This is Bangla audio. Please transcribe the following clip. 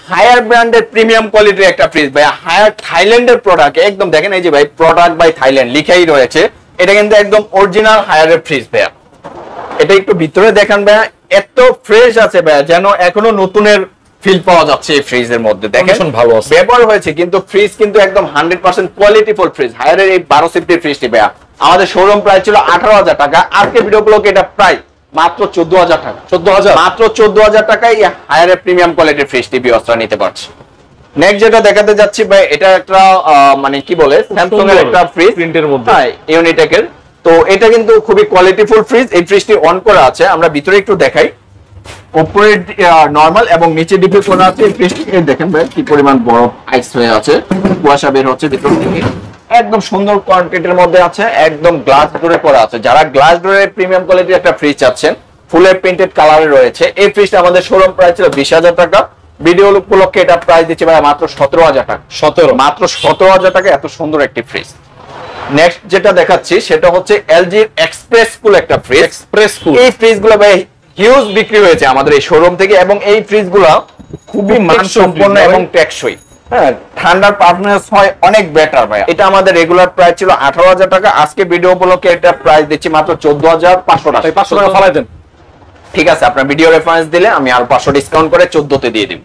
হায়ার ব্র্যান্ডের প্রিমিয়াম কোয়ালিটির একটা ফ্রিজ ভাই, হায়ার থাইল্যান্ডের প্রোডাক্ট, একদম দেখেন এই যে ভাই প্রোডাক্ট বাই থাইল্যান্ড লিখাই রয়েছে, এটা কিন্তু একদম অরিজিনাল হায়ারের ফ্রিজ ভাইয়া। এটা একটু ভিতরে দেখেন ভাইয়া, এত ফ্রেশ আছে ভাইয়া, যেন এখনো নতুনের ফিল পাওয়া যাচ্ছে এই ফ্রিজের মধ্যে। দেখেন ভালো আছে, ব্যবহার হয়েছে কিন্তু ফ্রিজ কিন্তু একদম 100% কোয়ালিটিফুল ফ্রিজ। হায়ারের এই 12 সিফটির ফ্রিজটি ভাইয়া আমাদের শোরুম প্রাইস ছিল 18,000 টাকা, আজকে ভিডিও ব্লগে এটা প্রায় মাত্র 14,000 টাকা। 14,000 মাত্র 14,000 টাকায় এই হায়ারের প্রিমিয়াম কোয়ালিটির ফ্রিজটি বিয়সরা নিতে পারছে। নেক্সট যেটা দেখাতে যাচ্ছি ভাই, এটা একটা মানে কি বলে স্যামসাং এর একটা ফ্রিজ প্রিন্টের মধ্যে, হ্যাঁ ইউনিটেকের। তো এটা কিন্তু খুবই কোয়ালিটিফুল ফ্রিজ। এই ফ্রিজটি অন করা আছে, আমরা ভিতরে একটু দেখাই। উপরে নরমাল এবং নিচে ডিপে করা আছে। এই ফ্রিজটি দেখেন ভাই কি পরিমাণ বরফ আইস হয়ে আছে, কুয়াশা বের হচ্ছে ভিতর থেকে, একদম সুন্দর কোয়ান্টিটির মধ্যে আছে, একদম গ্লাস ডোরে করা আছে। যারা গ্লাস ডোরের প্রিমিয়াম কোয়ালিটির একটা ফ্রিজ চাচ্ছেন, ফুলের প্রিন্টেড কালারে রয়েছে, এই ফ্রিজটা আমাদের শোরুম প্রাইস ছিল 20,000 টাকা, ভিডিও উপলক্ষে এটা প্রাইস দিচ্ছি ভাই মাত্র 17,000 টাকা। 17 মাত্র 17,000 টাকা এত সুন্দর একটি ফ্রিজ। নেক্সট যেটা দেখাচ্ছি সেটা হচ্ছে এলজির এক্সপ্রেস কুল একটা ফ্রিজ। এক্সপ্রেস কুল, এই ফ্রিজগুলো ভাই হিউজ বিক্রি হয়েছে আমাদের এই শোরুম থেকে, এবং এই ফ্রিজগুলো খুবই মানসম্পন্ন এবং টেকসই। হ্যাঁ, ঠান্ডার পারফরম্যান্স হয় অনেক বেটার ভাই। এটা আমাদের রেগুলার প্রাইস ছিল 18,000 টাকা, আজকে ভিডিও উপলক্ষে এটা প্রাইস দিচ্ছি মাত্র 14,500 টাকা। 500 টাকা ফালাই দেন। ঠিক আছে, আপনার ভিডিও রেফারেন্স দিলে আমি আর 500 ডিসকাউন্ট করে 14 তে দিয়ে দিব।